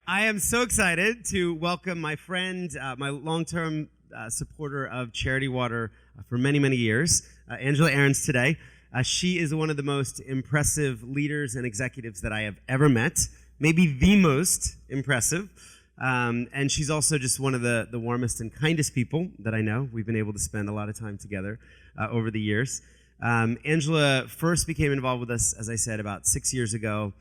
I am so excited to welcome my friend, my long-term supporter of Charity Water for many, many years, Angela Ahrendts today. She is one of the most impressive leaders and executives that I have ever met, maybe the most impressive. And she's also just one of the warmest and kindest people that I know. We've been able to spend a lot of time together over the years. Angela first became involved with us, as I said, about 6 years ago.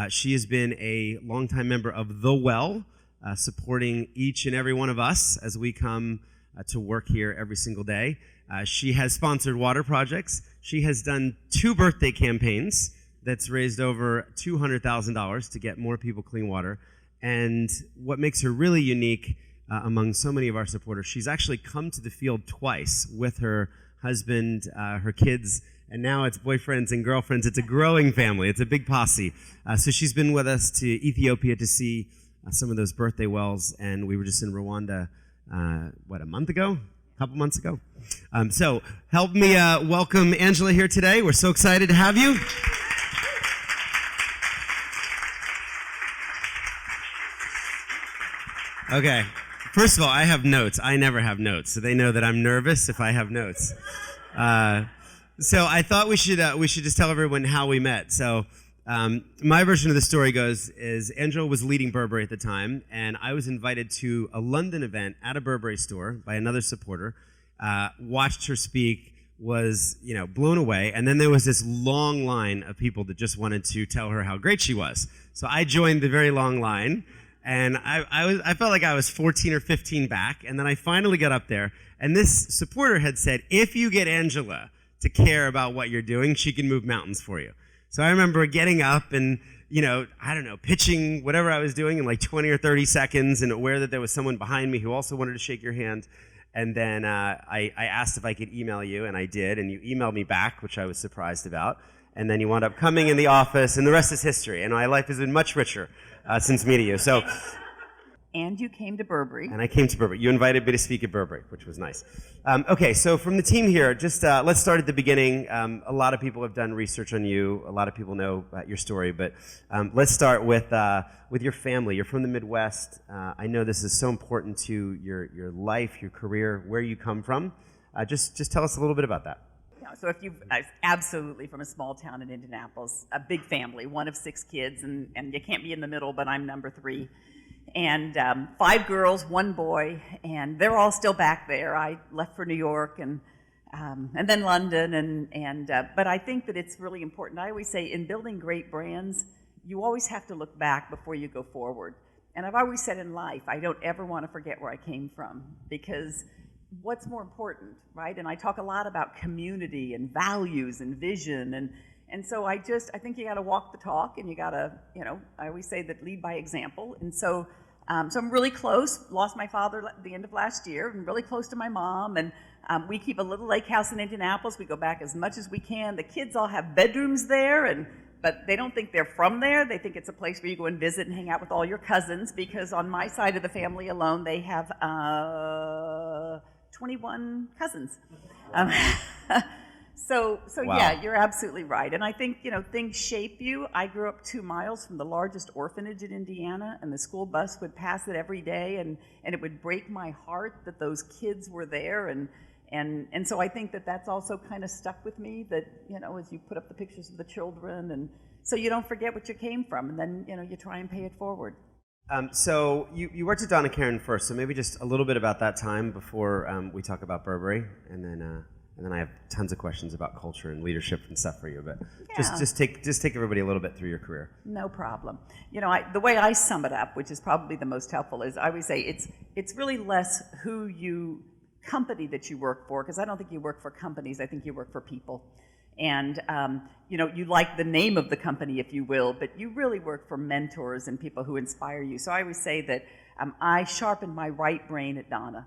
She has been a longtime member of The Well, supporting each and every one of us as we come to work here every single day. She has sponsored water projects. She has done 2 birthday campaigns that's raised over $200,000 to get more people clean water. And what makes her really unique among so many of our supporters, she's actually come to the field twice with her husband, her kids, and now it's boyfriends and girlfriends. It's a growing family. It's a big posse. So she's been with us to Ethiopia to see some of those birthday wells, and we were just in Rwanda, a month ago? A couple months ago. So help me welcome Angela here today. We're so excited to have you. Okay. First of all, I have notes. I never have notes, so they know that I'm nervous if I have notes. So I thought we should just tell everyone how we met. So my version of the story is Angela was leading Burberry at the time, and I was invited to a London event at a Burberry store by another supporter. Watched her speak, was blown away, and then there was this long line of people that just wanted to tell her how great she was. So I joined the very long line, and I felt like I was 14 or 15 back, and then I finally got up there, and this supporter had said, if you get Angela to care about what you're doing, she can move mountains for you. So I remember getting up and, pitching whatever I was doing in like 20 or 30 seconds and aware that there was someone behind me who also wanted to shake your hand. And then I asked if I could email you, and I did, and you emailed me back, which I was surprised about. And then you wound up coming in the office, and the rest is history. And my life has been much richer since meeting you. So. And you came to Burberry. And I came to Burberry. You invited me to speak at Burberry, which was nice. Okay, so from the team here, just let's start at the beginning. A lot of people have done research on you. A lot of people know about your story, but let's start with your family. You're from the Midwest. I know this is so important to your life, your career, where you come from. Just tell us a little bit about that. Yeah, so absolutely from a small town in Indianapolis, a big family, one of 6 kids, and you can't be in the middle, but I'm number 3. And 5 girls, 1 boy, and they're all still back there. I left for New York and then London, but I think that it's really important. I always say in building great brands, you always have to look back before you go forward. And I've always said in life, I don't ever want to forget where I came from, because what's more important, right? And I talk a lot about community and values and vision, and so I think you got to walk the talk, and you got to, I always say that lead by example. And so I'm really close. Lost my father at the end of last year, and really close to my mom. And we keep a little lake house in Indianapolis. We go back as much as we can. The kids all have bedrooms there, but they don't think they're from there. They think it's a place where you go and visit and hang out with all your cousins, because on my side of the family alone, they have 21 cousins. So wow. Yeah, you're absolutely right. And I think, things shape you. I grew up 2 miles from the largest orphanage in Indiana, and the school bus would pass it every day, and it would break my heart that those kids were there. And so I think that that's also kind of stuck with me, that, as you put up the pictures of the children, and so you don't forget what you came from, and then, you try and pay it forward. So you worked at Donna Karan first, so maybe just a little bit about that time before we talk about Burberry, and then I have tons of questions about culture and leadership and stuff for you. But yeah. just take everybody a little bit through your career. No problem. The way I sum it up, which is probably the most helpful, is I always say it's really less company that you work for, because I don't think you work for companies. I think you work for people. And you like the name of the company, if you will, but you really work for mentors and people who inspire you. So I always say that I sharpened my right brain at Donna.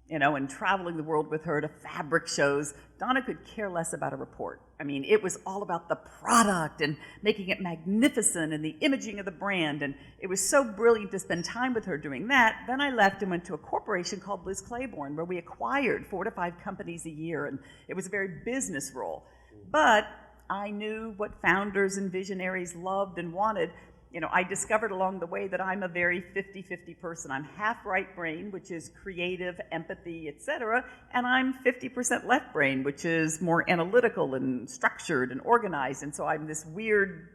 And traveling the world with her to fabric shows, Donna could care less about a report. I mean, it was all about the product and making it magnificent and the imaging of the brand, and it was so brilliant to spend time with her doing that. Then I left and went to a corporation called Liz Claiborne, where we acquired 4 to 5 companies a year, and it was a very business role. But I knew what founders and visionaries loved and wanted, I discovered along the way that I'm a very 50-50 person. I'm half right brain, which is creative, empathy, etc., and I'm 50% left brain, which is more analytical and structured and organized. And so I'm this weird.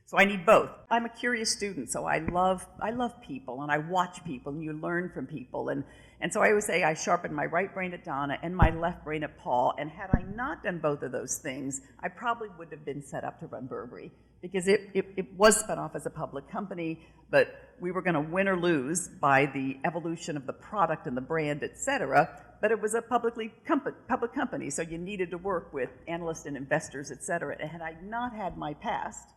So I need both. I'm a curious student, so I love people, and I watch people, and you learn from people. And so I always say I sharpened my right brain at Donna and my left brain at Paul. And had I not done both of those things, I probably would have been set up to run Burberry, because it was spun off as a public company, but we were going to win or lose by the evolution of the product and the brand, et cetera. But it was a public company, so you needed to work with analysts and investors, et cetera. And had I not had my past,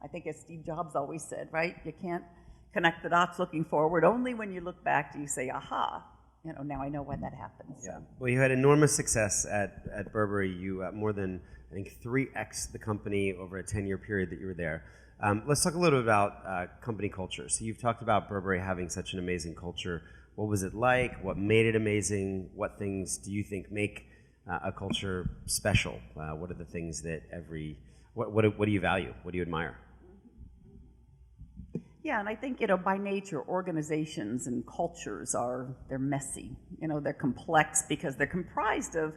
I think as Steve Jobs always said, right? You can't connect the dots looking forward. Only when you look back do you say, aha, now I know when that happens. Yeah. Well, you had enormous success at Burberry. You more than, I think, 3x the company over a 10-year period that you were there. Let's talk a little bit about company culture. So you've talked about Burberry having such an amazing culture. What was it like? What made it amazing? What things do you think make a culture special? What are the things that what do you value? What do you admire? Yeah, and I think, by nature, organizations and cultures they're messy. They're complex because they're comprised of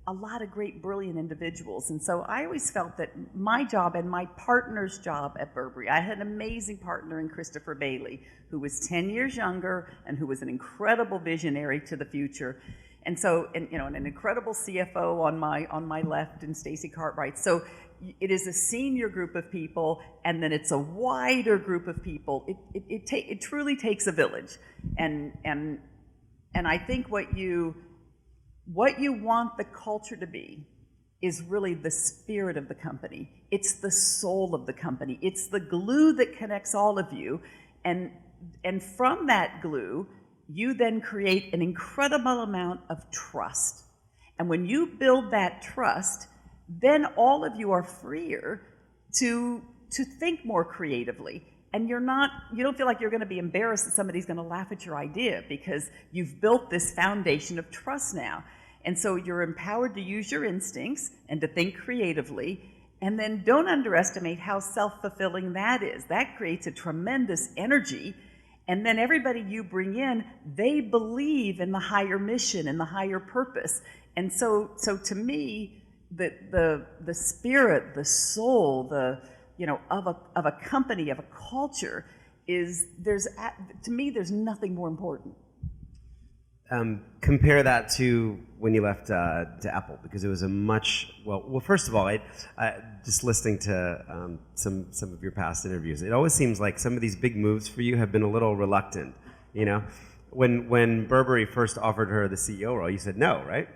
a lot of great, brilliant individuals. And so I always felt that my job and my partner's job at Burberry, I had an amazing partner in Christopher Bailey, who was 10 years younger and who was an incredible visionary to the future. And so, and an incredible CFO on my left, and Stacy Cartwright. So it is a senior group of people, and then it's a wider group of people. It truly takes a village, and I think what you want the culture to be is really the spirit of the company. It's the soul of the company. It's the glue that connects all of you, and from that glue, you then create an incredible amount of trust. And when you build that trust, then all of you are freer to think more creatively. And you don't feel like you're going to be embarrassed that somebody's going to laugh at your idea, because you've built this foundation of trust now. And so you're empowered to use your instincts and to think creatively. And then don't underestimate how self-fulfilling that is. That creates a tremendous energy. And then everybody you bring in, they believe in the higher mission and the higher purpose. And so to me, the spirit, the soul, of a company, of a culture, to me there's nothing more important. Compare that to when you left to Apple, because it was a much well. First of all, just listening to some of your past interviews, it always seems like some of these big moves for you have been a little reluctant. When Burberry first offered her the CEO role, you said no, right?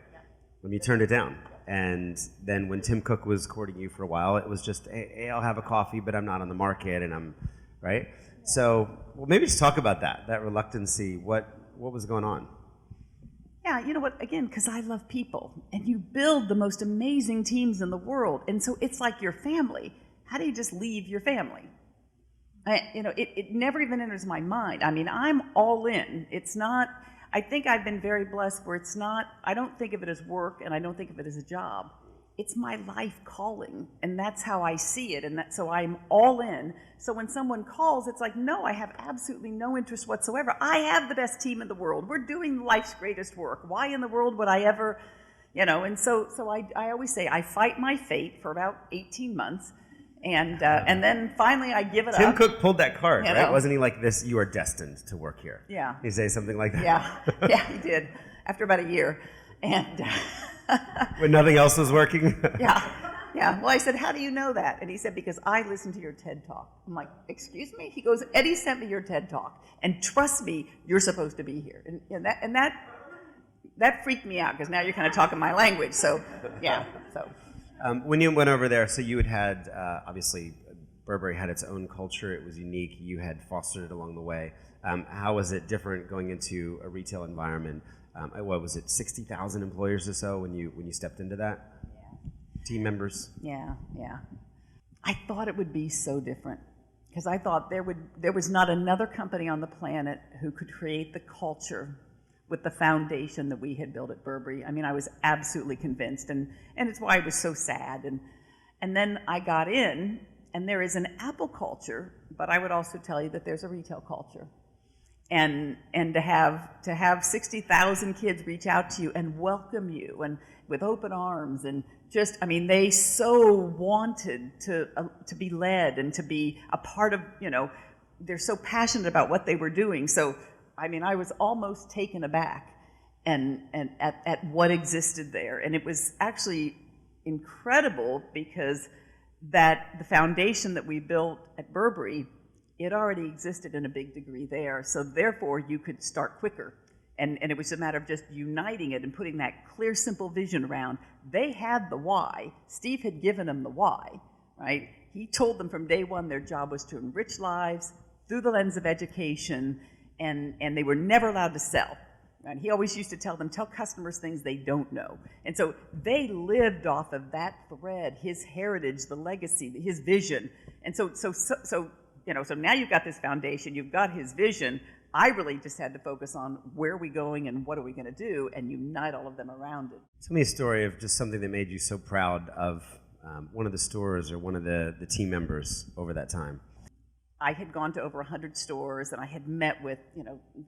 When you turned it down. And then when Tim Cook was courting you for a while, it was just, hey, I'll have a coffee, but I'm not on the market, and I'm, right? So, maybe just talk about that reluctancy. What was going on? Yeah, you know what, again, because I love people, and you build the most amazing teams in the world, and so it's like your family. How do you just leave your family? It never even enters my mind. I mean, I'm all in. It's not, I think I've been very blessed where it's not, I don't think of it as work, and I don't think of it as a job. It's my life calling, and that's how I see it, and so I'm all in. So when someone calls, it's like, no, I have absolutely no interest whatsoever. I have the best team in the world. We're doing life's greatest work. Why in the world would I ever, and so I always say I fight my fate for about 18 months, and then finally I give it up. Tim Cook pulled that card, right? Wasn't he like this, you are destined to work here? Yeah. Did he say something like that? Yeah, he did, after about a year. And when nothing else was working? Yeah. Well, I said, how do you know that? And he said, because I listened to your TED Talk. I'm like, excuse me? He goes, Eddie sent me your TED Talk, and trust me, you're supposed to be here. And that freaked me out, because now you're kind of talking my language. So, yeah. So. When you went over there, so you had obviously, Burberry had its own culture. It was unique. You had fostered it along the way. How was it different going into a retail environment? What was it, 60,000 employers or so when you stepped into that? Yeah. Team members? Yeah. I thought it would be so different, because I thought there was not another company on the planet who could create the culture with the foundation that we had built at Burberry. I mean, I was absolutely convinced, and it's why I was so sad. And then I got in, and there is an Apple culture but I would also tell you that there's a retail culture. And to have 60,000 kids reach out to you and welcome you and with open arms and just, I mean, they so wanted to be led and to be a part of, they're so passionate about what they were doing. So, I mean, I was almost taken aback and at what existed there. And it was actually incredible because the foundation that we built at Burberry, it already existed in a big degree there. So therefore, you could start quicker. And it was a matter of just uniting it and putting that clear, simple vision around. They had the why. Steve had given them the why, right? He told them from day one their job was to enrich lives through the lens of education, and they were never allowed to sell. And he always used to tell them, tell customers things they don't know. And so they lived off of that thread, his heritage, the legacy, his vision. And so now you've got this foundation, you've got his vision. I really just had to focus on where are we going and what are we going to do and unite all of them around it. Tell me a story of just something that made you so proud of one of the stores or one of the team members over that time. I had gone to over 100 stores, and I had met with,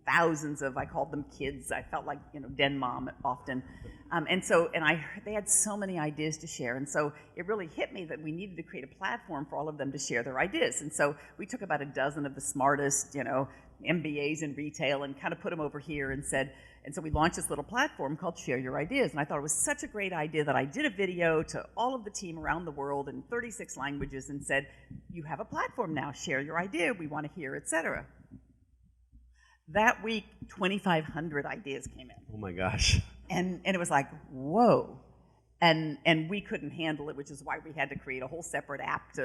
thousands of, I called them kids. I felt like, den mom often. They had so many ideas to share. And so it really hit me that we needed to create a platform for all of them to share their ideas. And so we took about a dozen of the smartest, MBAs in retail and kind of put them over here and so we launched this little platform called Share Your Ideas. And I thought it was such a great idea that I did a video to all of the team around the world in 36 languages and said, you have a platform now, share your idea, we want to hear, etc. That week, 2,500 ideas came in. Oh my gosh. And it was like, whoa. And we couldn't handle it, which is why we had to create a whole separate app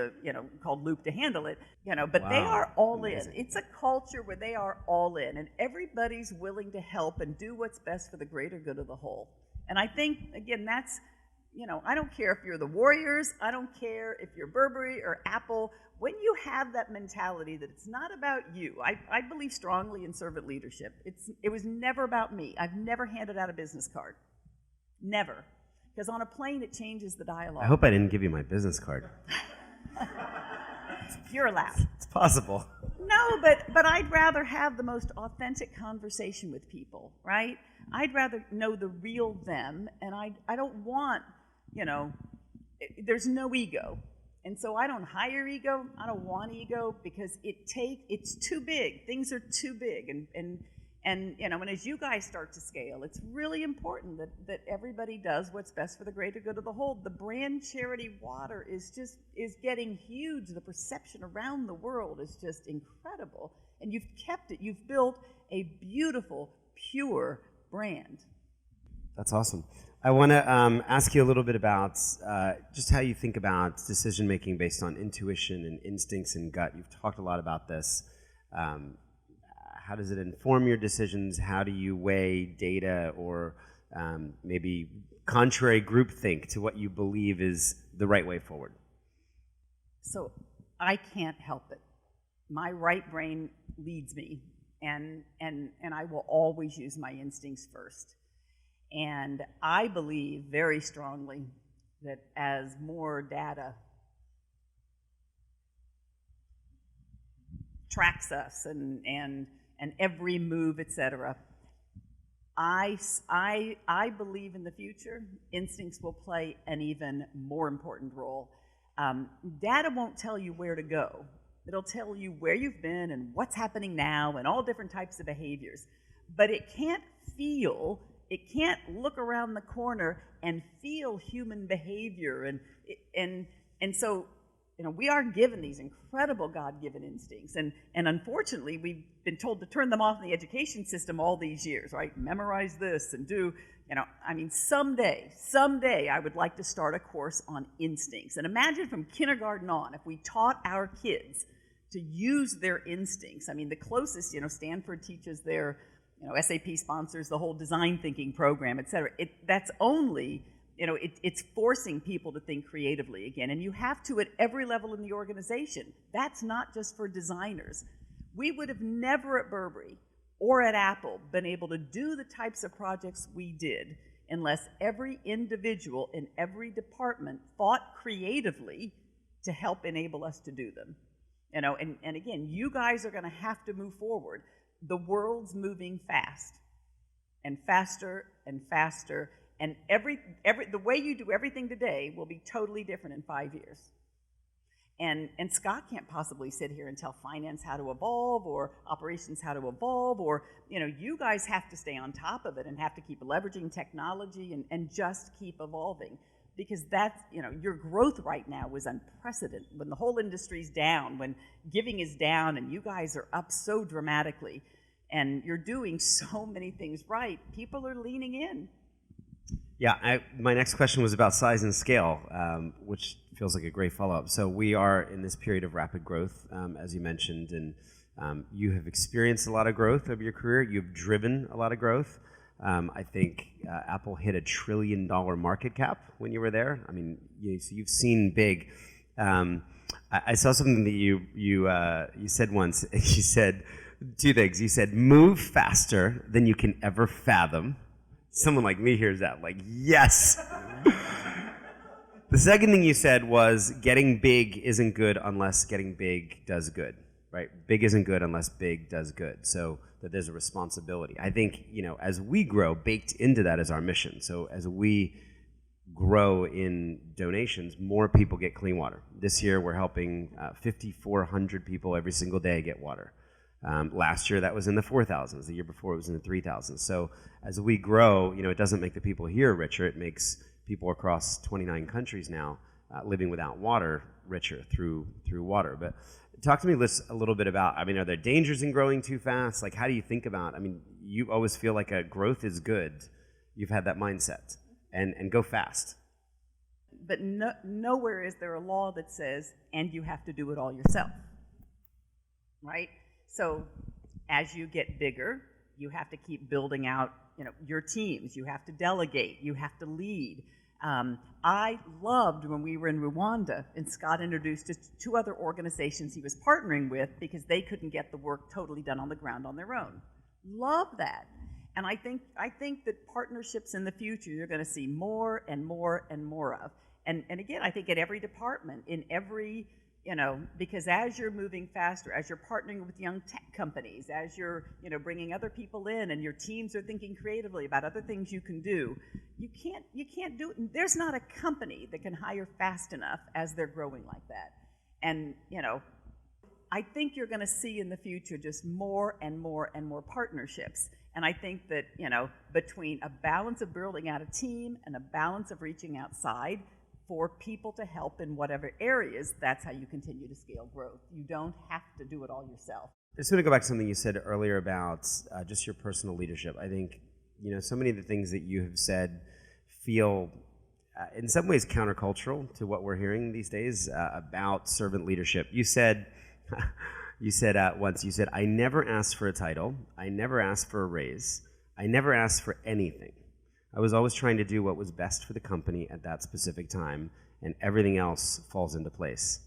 called Loop to handle it. But wow. They are all Amazing. In. It's a culture where they are all in, and everybody's willing to help and do what's best for the greater good of the whole. And I think, again, that's, I don't care if you're the Warriors, I don't care if you're Burberry or Apple. When you have that mentality that it's not about you, I believe strongly in servant leadership. It was never about me. I've never handed out a business card. Never. Because on a plane, it changes the dialogue. I hope I didn't give you my business card. You're allowed. It's possible. No, but I'd rather have the most authentic conversation with people, right? I'd rather know the real them, and I don't want, there's no ego. And so I don't hire ego, I don't want ego, because it's too big. Things are too big, and as you guys start to scale, it's really important that everybody does what's best for the greater good of the whole. The brand Charity Water is getting huge. The perception around the world is just incredible. And you've kept it. You've built a beautiful, pure brand. That's awesome. I want to ask you a little bit about just how you think about decision-making based on intuition and instincts and gut. You've talked a lot about this. How does it inform your decisions? How do you weigh data or maybe contrary groupthink to what you believe is the right way forward? So I can't help it. My right brain leads me, and I will always use my instincts first. And I believe very strongly that as more data tracks us and every move, etc. I believe in the future, instincts will play an even more important role. Data won't tell you where to go. It'll tell you where you've been and what's happening now and all different types of behaviors. But it can't look around the corner and feel human behavior. And so we are given these incredible God-given instincts, and unfortunately, we've been told to turn them off in the education system all these years, right? Memorize this and do, someday I would like to start a course on instincts. And imagine from kindergarten on, if we taught our kids to use their instincts. I mean, the closest, Stanford teaches their, SAP sponsors the whole design thinking program, et cetera. That's only... it's forcing people to think creatively again, and you have to at every level in the organization. That's not just for designers. We would have never at Burberry or at Apple been able to do the types of projects we did unless every individual in every department thought creatively to help enable us to do them. And again, you guys are going to have to move forward. The world's moving fast and faster and faster, and the way you do everything today will be totally different in 5 years. And Scott can't possibly sit here and tell finance how to evolve or operations how to evolve, or you guys have to stay on top of it and have to keep leveraging technology and just keep evolving, because that's your growth right now is unprecedented. When the whole industry's down, when giving is down, and you guys are up so dramatically, and you're doing so many things right, people are leaning in. Yeah, my next question was about size and scale, which feels like a great follow-up. So we are in this period of rapid growth, as you mentioned, and you have experienced a lot of growth over your career. You've driven a lot of growth. I think Apple hit $1 trillion market cap when you were there. I mean, so you've seen big. I saw something that you said once. You said two things. You said, "Move faster than you can ever fathom." Someone like me hears that, like, yes. The second thing you said was, getting big isn't good unless getting big does good, right? Big isn't good unless big does good. So that there's a responsibility. I think, as we grow, baked into that is our mission. So as we grow in donations, more people get clean water. This year, we're helping 5,400 people every single day get water. Last year, that was in the 4,000s. The year before, it was in the 3,000s. So as we grow, it doesn't make the people here richer. It makes people across 29 countries now living without water richer through water. But talk to me a little bit about, are there dangers in growing too fast? Like, how do you think about, you always feel like growth is good. You've had that mindset. And go fast. But nowhere is there a law that says, and you have to do it all yourself, right? So as you get bigger, you have to keep building out, your teams. You have to delegate. You have to lead. I loved when we were in Rwanda and Scott introduced us to 2 other organizations he was partnering with because they couldn't get the work totally done on the ground on their own. Love that. And I think that partnerships in the future you're going to see more and more and more of. And again, I think at every department, in every, because as you're moving faster, as you're partnering with young tech companies, as you're, bringing other people in and your teams are thinking creatively about other things you can do, you can't do it. There's not a company that can hire fast enough as they're growing like that. And, I think you're going to see in the future just more and more and more partnerships. And I think that, between a balance of building out a team and a balance of reaching outside for people to help in whatever areas, that's how you continue to scale growth. You don't have to do it all yourself. I just want to go back to something you said earlier about just your personal leadership. I think, so many of the things that you have said feel in some ways countercultural to what we're hearing these days about servant leadership. You said once, I never asked for a title. I never asked for a raise. I never asked for anything. I was always trying to do what was best for the company at that specific time, and everything else falls into place.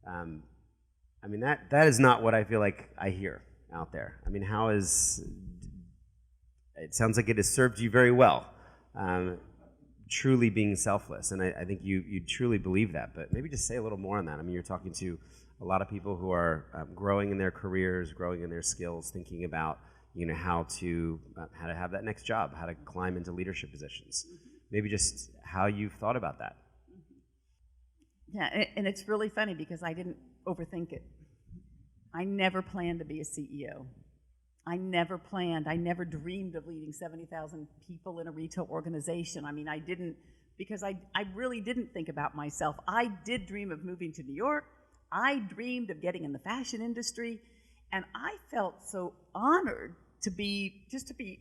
That is not what I feel like I hear out there. It sounds like it has served you very well, truly being selfless, and I think you truly believe that, but maybe just say a little more on that. You're talking to a lot of people who are growing in their careers, growing in their skills, thinking about how to have that next job, how to climb into leadership positions. Maybe just how you've thought about that. Yeah, and it's really funny because I didn't overthink it. I never planned to be a CEO. I never dreamed of leading 70,000 people in a retail organization. I didn't, because I really didn't think about myself. I did dream of moving to New York. I dreamed of getting in the fashion industry, and I felt so honored to be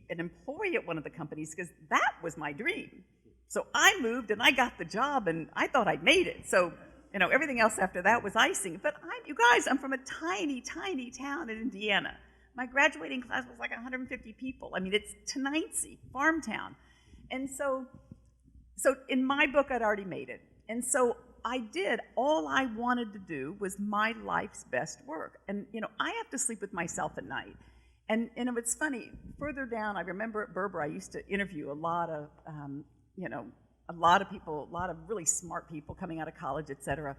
an employee at one of the companies because that was my dream. So I moved and I got the job and I thought I'd made it. So, everything else after that was icing. But you guys, I'm from a tiny, tiny town in Indiana. My graduating class was like 150 people. It's Tenancy, farm town. And so in my book, I'd already made it. And so I did. All I wanted to do was my life's best work. And, I have to sleep with myself at night. And it's funny, further down, I remember at Burberry, I used to interview a lot of people, a lot of really smart people coming out of college, et cetera.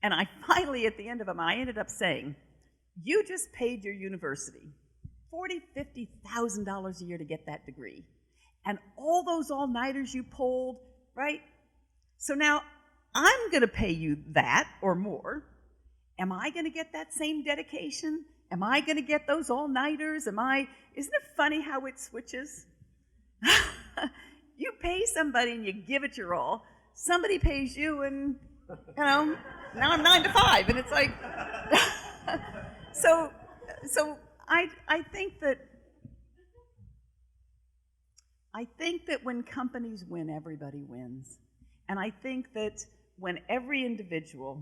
And I finally, at the end of them, I ended up saying, you just paid your university $40,000, $50,000 a year to get that degree. And all those all-nighters you pulled, right? So now I'm going to pay you that or more. Am I going to get that same dedication? Am I going to get those all-nighters? Isn't it funny how it switches? You pay somebody and you give it your all. Somebody pays you and, now I'm 9 to 5. And it's like, so I think that when companies win, everybody wins. And I think that when every individual,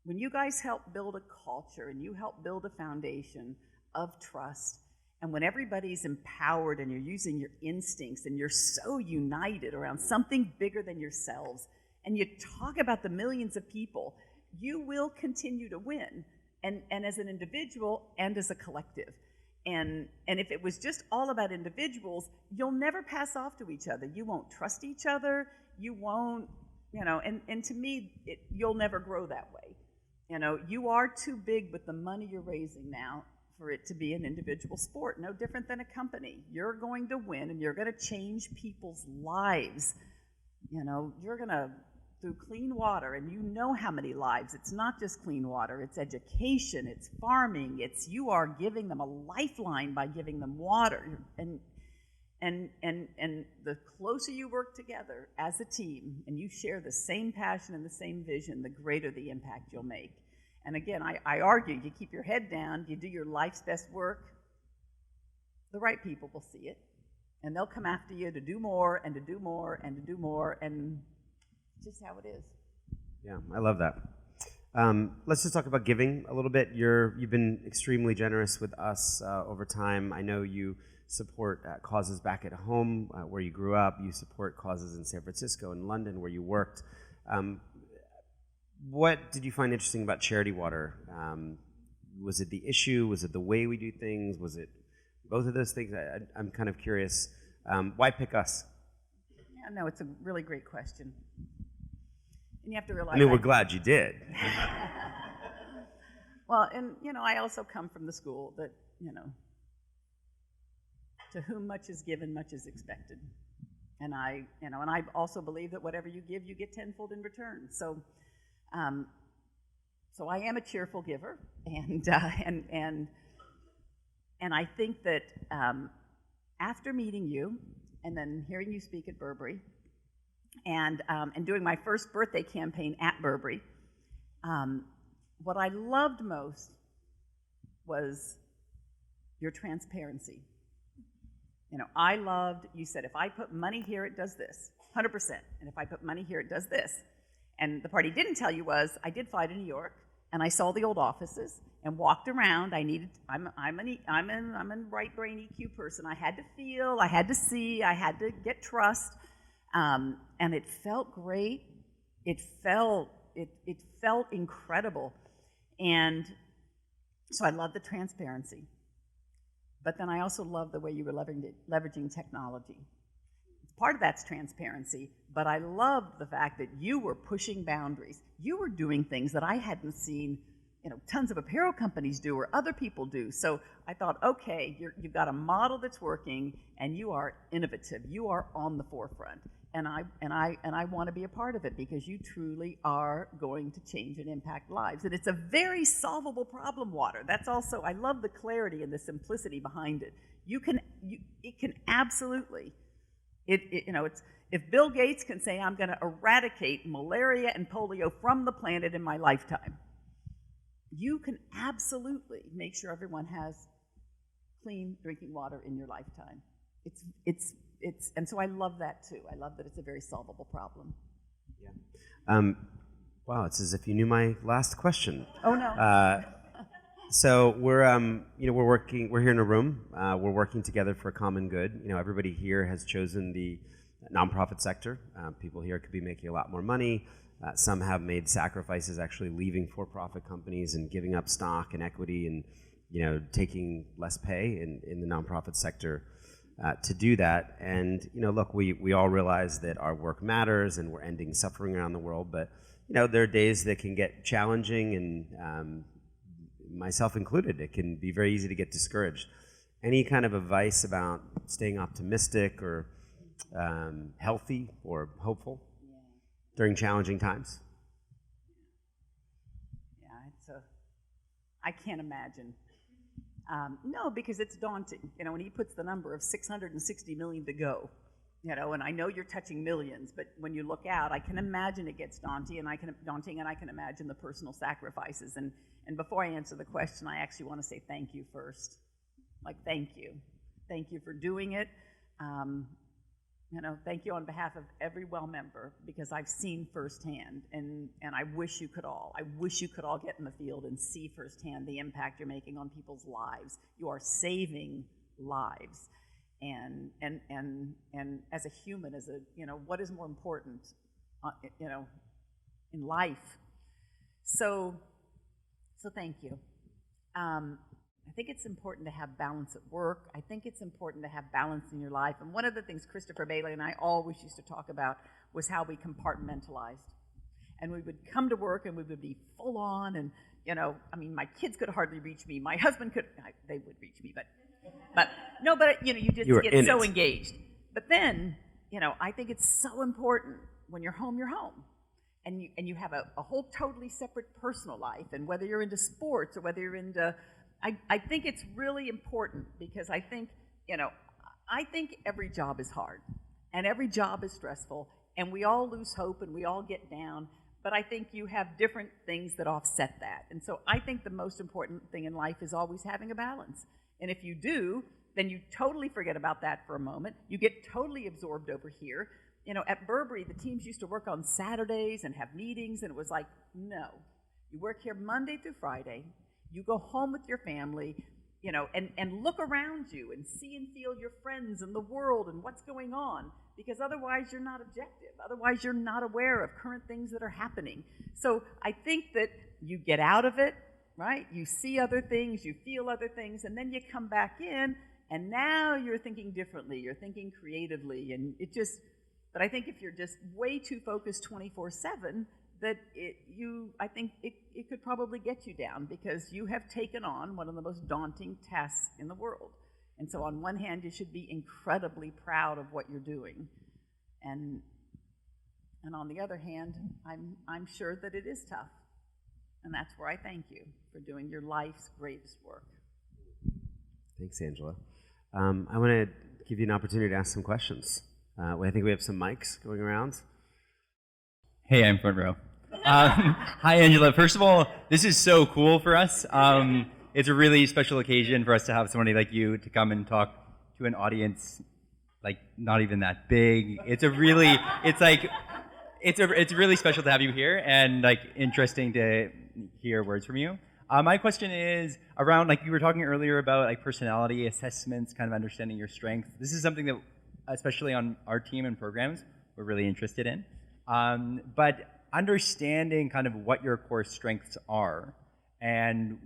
when you guys help build a culture and you help build a foundation of trust, and when everybody's empowered and you're using your instincts and you're so united around something bigger than yourselves, and you talk about the millions of people, you will continue to win, and as an individual and as a collective. And if it was just all about individuals, you'll never pass off to each other. You won't trust each other. You won't, and to me, you'll never grow that way. You are too big with the money you're raising now for it to be an individual sport, no different than a company. You're going to win, and you're going to change people's lives. You're going to, through clean water, and you know how many lives. It's not just clean water, it's education, it's farming, you are giving them a lifeline by giving them water. And the closer you work together as a team, and you share the same passion and the same vision, the greater the impact you'll make. And again, I argue, you keep your head down, you do your life's best work, the right people will see it, and they'll come after you to do more and to do more and to do more, and just how it is. Yeah, I love that. Let's just talk about giving a little bit. You've been extremely generous with us over time. I know you support causes back at home where you grew up. You support causes in San Francisco and London where you worked. What did you find interesting about Charity Water? Was it the issue? Was it the way we do things? Was it both of those things? I'm kind of curious. Why pick us? Yeah, no, it's a really great question. And you have to realize... I mean, we're glad you did. Well, and, I also come from the school that, to whom much is given, much is expected. And I also believe that whatever you give, you get tenfold in return. So I am a cheerful giver, and I think that after meeting you, and then hearing you speak at Burberry, and doing my first birthday campaign at Burberry, what I loved most was your transparency. I loved, you said, if I put money here, it does this, 100%, and if I put money here, it does this. And the part he didn't tell you was, I did fly to New York, and I saw the old offices and walked around. I'm a right brain EQ person. I had to feel, I had to see, I had to get trust, and it felt great. It felt incredible, and so I love the transparency. But then I also love the way you were leveraging technology. Part of that's transparency, but I loved the fact that you were pushing boundaries. You were doing things that I hadn't seen, tons of apparel companies do or other people do. So I thought, okay, you've got a model that's working, and you are innovative. You are on the forefront, and I want to be a part of it because you truly are going to change and impact lives. And it's a very solvable problem, water. That's also, I love the clarity and the simplicity behind it. It can absolutely. It's if Bill Gates can say, I'm going to eradicate malaria and polio from the planet in my lifetime, you can absolutely make sure everyone has clean drinking water in your lifetime. And so I love that too. I love that it's a very solvable problem. Yeah. Wow, it's as if you knew my last question. Oh no. So we're here in a room. We're working together for a common good. Everybody here has chosen the nonprofit sector. People here could be making a lot more money. Some have made sacrifices, actually leaving for-profit companies and giving up stock and equity, and taking less pay in the nonprofit sector to do that. And look, we all realize that our work matters, and we're ending suffering around the world. But there are days that can get challenging, and myself included, it can be very easy to get discouraged. Any kind of advice about staying optimistic or healthy or hopeful during challenging times? Yeah, I can't imagine. No, because it's daunting. When he puts the number of 660 million to go, and I know you're touching millions, but when you look out, I can imagine it gets daunting, and I can imagine the personal sacrifices. And before I answer the question, I actually want to say thank you first. Thank you for doing it. Thank you on behalf of every well member, because I've seen firsthand, and I wish you could all get in the field and see firsthand the impact you're making on people's lives. You are saving lives. And as a human, what is more important, in life? So thank you. I think it's important to have balance at work. I think it's important to have balance in your life. And one of the things Christopher Bailey and I always used to talk about was how we compartmentalized. And we would come to work and we would be full on, and my kids could hardly reach me. My husband they would reach me, but you just get so engaged. But then, I think it's so important when you're home, and you have a whole totally separate personal life. And whether you're into sports or whether you're into, I think it's really important, because I think every job is hard and every job is stressful, and we all lose hope and we all get down. But I think you have different things that offset that. And so I think the most important thing in life is always having a balance. And if you do, then you totally forget about that for a moment. You get totally absorbed over here. At Burberry, the teams used to work on Saturdays and have meetings, and it was like, no. You work here Monday through Friday. You go home with your family, and look around you and see and feel your friends and the world and what's going on, because otherwise you're not objective. Otherwise you're not aware of current things that are happening. So I think that you get out of it, right? You see other things, you feel other things, and then you come back in, and now you're thinking differently, you're thinking creatively, but I think if you're just way too focused 24/7, that I think it could probably get you down, because you have taken on one of the most daunting tasks in the world. And so on one hand, you should be incredibly proud of what you're doing. And on the other hand, I'm sure that it is tough. And that's where I thank you for doing your life's greatest work. Thanks, Angela. I want to give you an opportunity to ask some questions. I think we have some mics going around. Hey, I'm front row. Hi, Angela. First of all, this is so cool for us. It's a really special occasion for us to have somebody like you to come and talk to an audience not even that big. It's really special to have you here, and interesting to hear words from you. My question is around, you were talking earlier about personality assessments, kind of understanding your strengths. This is something that, especially on our team and programs, we're really interested in. But understanding kind of what your core strengths are, and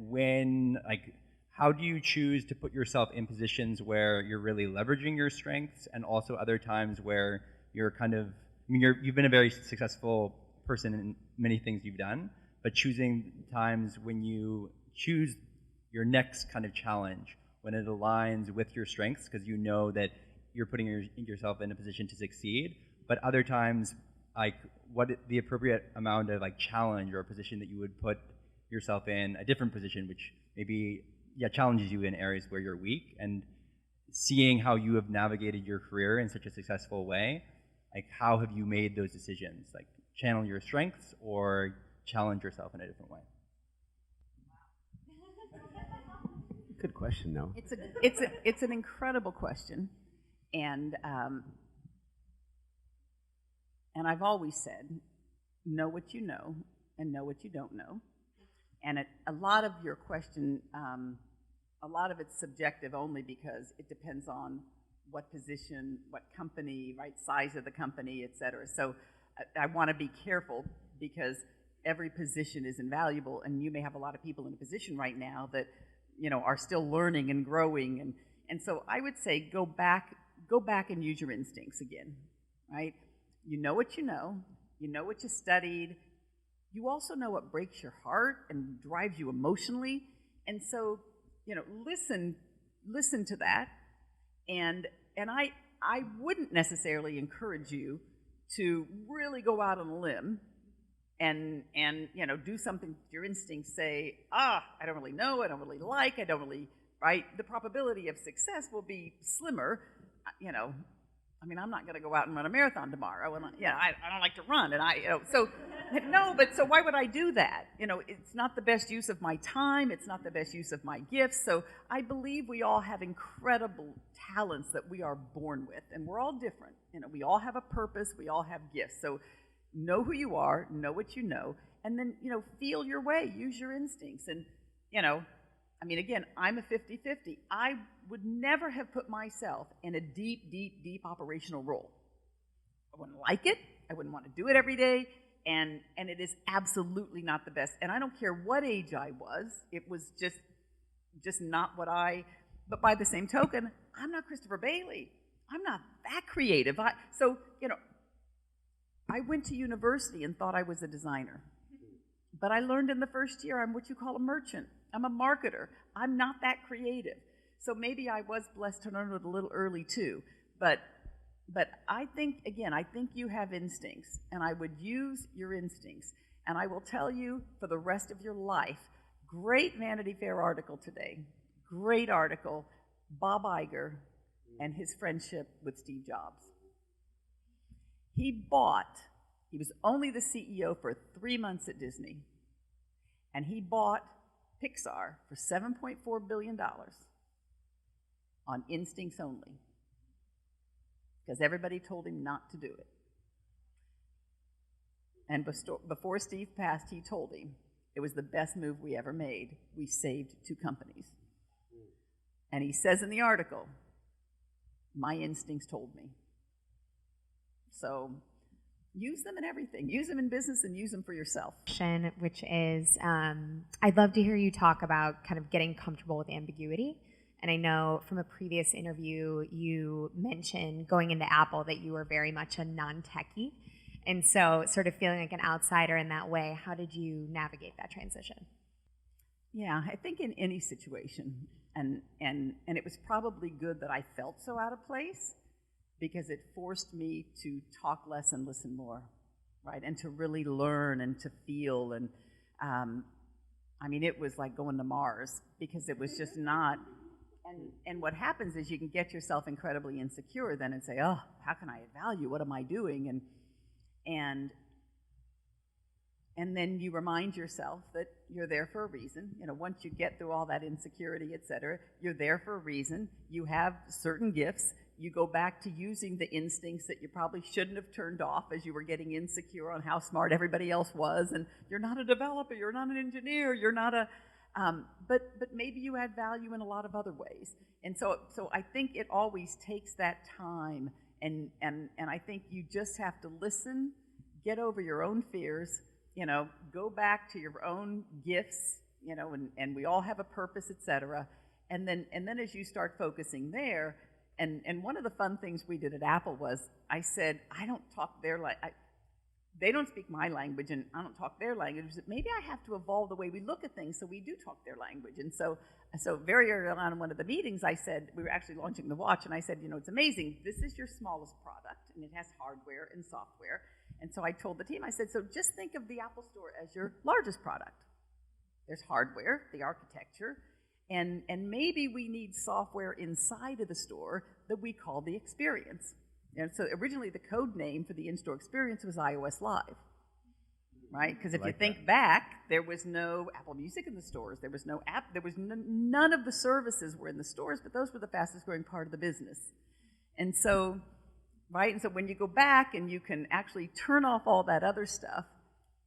how do you choose to put yourself in positions where you're really leveraging your strengths, and also other times where you're you've been a very successful person in many things you've done, but choosing times when you choose your next kind of challenge, when it aligns with your strengths, because you know that you're putting yourself in a position to succeed, but other times, what the appropriate amount of challenge or a position that you would put yourself in, a different position which maybe challenges you in areas where you're weak, and seeing how you have navigated your career in such a successful way. How have you made those decisions? Channel your strengths or challenge yourself in a different way? Good question, though. It's an incredible question, and I've always said, know what you know and know what you don't know. And a lot of your question, a lot of it's subjective only, because it depends on what position, what company, right, size of the company, et cetera. So I want to be careful, because every position is invaluable, and you may have a lot of people in a position right now that are still learning and growing, and so I would say go back and use your instincts again, right? You know what you know what you studied, you also know what breaks your heart and drives you emotionally. And so, listen to that. And I wouldn't necessarily encourage you to really go out on a limb and do something your instincts say, I don't really know, I don't really like, I don't really, right? The probability of success will be slimmer. I'm not going to go out and run a marathon tomorrow, and I don't like to run, and so why would I do that? It's not the best use of my time, it's not the best use of my gifts. So I believe we all have incredible talents that we are born with, and we're all different. We all have a purpose, we all have gifts. So know who you are, know what you know, and then feel your way, use your instincts, and again, I'm a 50-50. I would never have put myself in a deep operational role. I wouldn't like it. I wouldn't want to do it every day. And it is absolutely not the best. And I don't care what age I was. It was just not what but by the same token, I'm not Christopher Bailey. I'm not that creative. I went to university and thought I was a designer. But I learned in the first year I'm what you call a merchant. I'm a marketer. I'm not that creative. So maybe I was blessed to learn it a little early too. But I think you have instincts, and I would use your instincts. And I will tell you for the rest of your life, great Vanity Fair article today, great article, Bob Iger and his friendship with Steve Jobs. He was only the CEO for 3 months at Disney, and he bought Pixar for $7.4 billion on instincts only, because everybody told him not to do it. And before Steve passed, he told him it was the best move we ever made. We saved 2 companies. And he says in the article, my instincts told me. So use them in everything. Use them in business and use them for yourself. Which is, I'd love to hear you talk about kind of getting comfortable with ambiguity. And I know from a previous interview, you mentioned going into Apple that you were very much a non-techie. And so sort of feeling like an outsider in that way, how did you navigate that transition? Yeah, I think in any situation, and it was probably good that I felt so out of place, because it forced me to talk less and listen more, right? And to really learn and to feel. And it was like going to Mars, because it was just not. And what happens is you can get yourself incredibly insecure then and say, oh, how can I add value? What am I doing? And then you remind yourself that you're there for a reason. Once you get through all that insecurity, et cetera, you're there for a reason. You have certain gifts. You go back to using the instincts that you probably shouldn't have turned off as you were getting insecure on how smart everybody else was. And you're not a developer, you're not an engineer, you're not a, but maybe you add value in a lot of other ways. And so I think it always takes that time, and I think you just have to listen, get over your own fears, go back to your own gifts, and we all have a purpose, et cetera. And then as you start focusing there, and one of the fun things we did at Apple was, I said, I don't talk their language. They don't speak my language, and I don't talk their language. Maybe I have to evolve the way we look at things so we do talk their language. And so very early on in one of the meetings, I said, we were actually launching the watch, and I said, it's amazing. This is your smallest product, and it has hardware and software. And so I told the team, I said, so just think of the Apple Store as your largest product. There's hardware, the architecture, and maybe we need software inside of the store that we call the experience. And so originally the code name for the in-store experience was iOS Live, right? Because if you think back, there was no Apple Music in the stores. There was no app. There was none of the services were in the stores, but those were the fastest growing part of the business. And so, right? And so when you go back and you can actually turn off all that other stuff,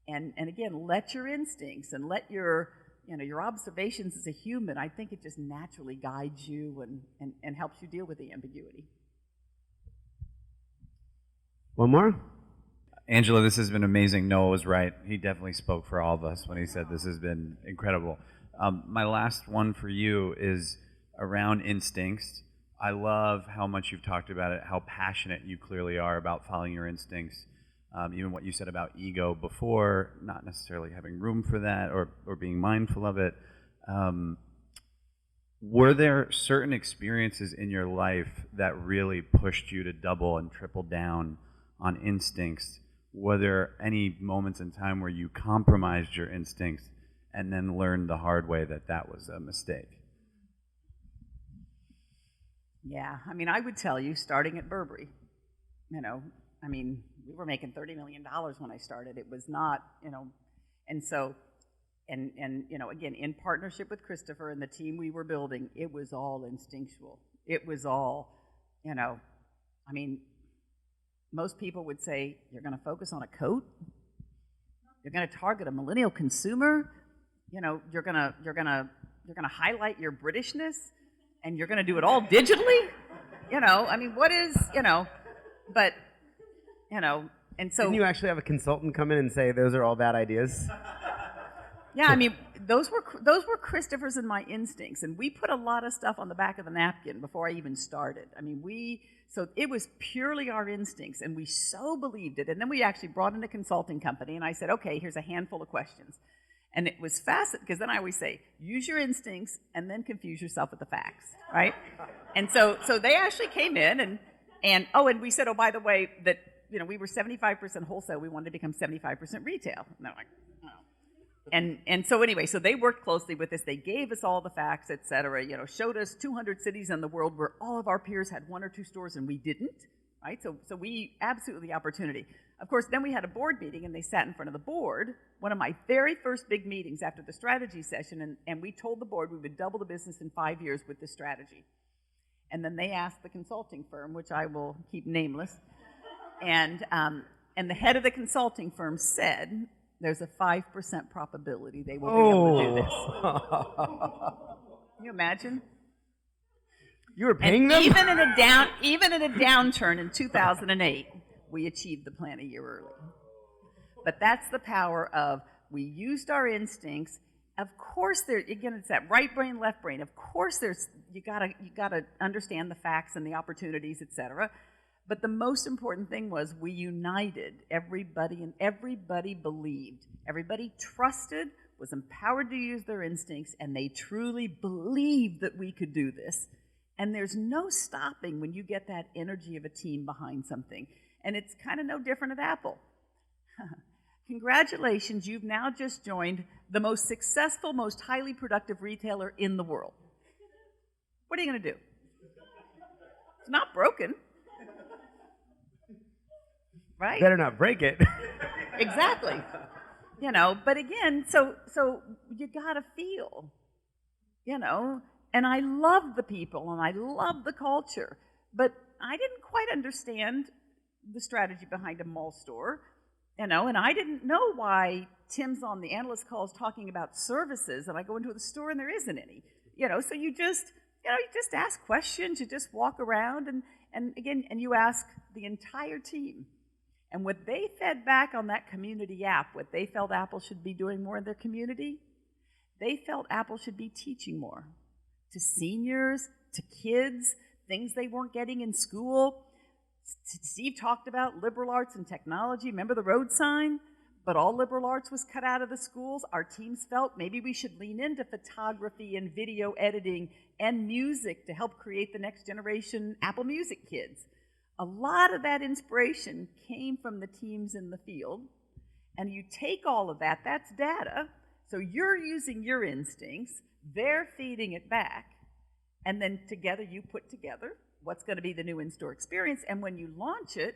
and again, let your instincts and let your observations as a human, I think it just naturally guides you and helps you deal with the ambiguity. One more? Angela, this has been amazing. Noah was right. He definitely spoke for all of us when he said this has been incredible. My last one for you is around instincts. I love how much you've talked about it, how passionate you clearly are about following your instincts. Even what you said about ego before, not necessarily having room for that or being mindful of it. Were there certain experiences in your life that really pushed you to double and triple down on instincts? Were there any moments in time where you compromised your instincts and then learned the hard way that that was a mistake? Yeah, I mean, I would tell you, starting at Burberry, I mean, we were making $30 million when I started. It was not, and so, and again, in partnership with Christopher and the team we were building, it was all instinctual. It was all, I mean, most people would say, you're going to focus on a coat? You're going to target a millennial consumer? You're going to highlight your Britishness? And you're going to do it all digitally? I mean, what is, but, and so. Didn't you actually have a consultant come in and say those are all bad ideas? Yeah, I mean, those were Christopher's and my instincts, and we put a lot of stuff on the back of the napkin before I even started. I mean, so it was purely our instincts, and we so believed it. And then we actually brought in a consulting company, and I said, okay, here's a handful of questions. And it was fascinating, because then I always say, use your instincts and then confuse yourself with the facts, right? And so they actually came in, and we said, oh, by the way, that, we were 75% wholesale, we wanted to become 75% retail. And they're like, oh. And so anyway, so they worked closely with us. They gave us all the facts, et cetera, showed us 200 cities in the world where all of our peers had 1 or 2 stores and we didn't, right? So we absolutely the opportunity. Of course, then we had a board meeting and they sat in front of the board, one of my very first big meetings after the strategy session, and we told the board we would double the business in 5 years with this strategy. And then they asked the consulting firm, which I will keep nameless, and the head of the consulting firm said, there's a 5% probability they will be able to do this. Can you imagine? You were paying them? Even in a downturn in 2008, we achieved the plan a year early. But that's the power of, we used our instincts. Of course, again, it's that right brain, left brain. Of course, you gotta understand the facts and the opportunities, et cetera. But the most important thing was we united everybody, and everybody believed. Everybody trusted, was empowered to use their instincts, and they truly believed that we could do this. And there's no stopping when you get that energy of a team behind something. And it's kind of no different at Apple. Congratulations, you've now just joined the most successful, most highly productive retailer in the world. What are you going to do? It's not broken. Right? Better not break it. Exactly. But again, so you gotta feel, and I love the people and I love the culture, but I didn't quite understand the strategy behind a mall store, and I didn't know why Tim's on the analyst calls talking about services, and I go into the store and there isn't any, so you just ask questions, you just walk around, and again, you ask the entire team. And what they fed back on that community app, what they felt Apple should be doing more in their community, they felt Apple should be teaching more to seniors, to kids, things they weren't getting in school. Steve talked about liberal arts and technology. Remember the road sign? But all liberal arts was cut out of the schools. Our teams felt maybe we should lean into photography and video editing and music to help create the next generation Apple Music kids. A lot of that inspiration came from the teams in the field, and you take all of that, that's data, so you're using your instincts, they're feeding it back, and then together you put together what's going to be the new in-store experience, and when you launch it,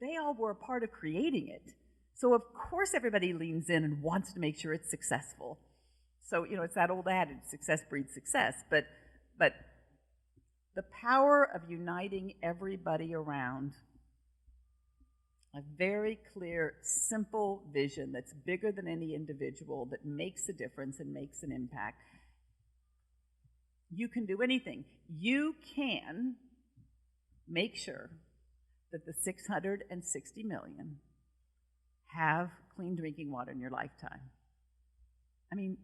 they all were a part of creating it. So of course everybody leans in and wants to make sure it's successful. So, it's that old adage, success breeds success, but the power of uniting everybody around a very clear, simple vision that's bigger than any individual, that makes a difference and makes an impact. You can do anything. You can make sure that the 660 million have clean drinking water in your lifetime. I mean,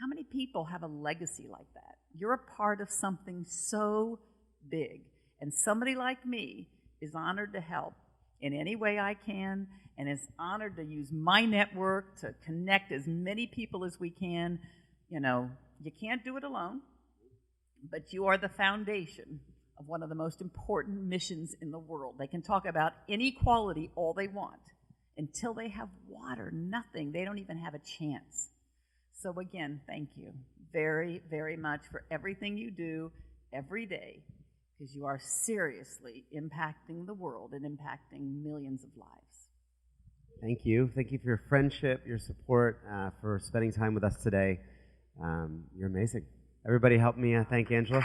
how many people have a legacy like that? You're a part of something so big, and somebody like me is honored to help in any way I can, and is honored to use my network to connect as many people as we can. You know, you can't do it alone, but you are the foundation of one of the most important missions in the world. They can talk about inequality all they want. Until they have water, nothing. They don't even have a chance. So again, thank you very, very much for everything you do every day, because you are seriously impacting the world and impacting millions of lives. Thank you. Thank you for your friendship, your support, for spending time with us today. You're amazing. Everybody help me thank Angela.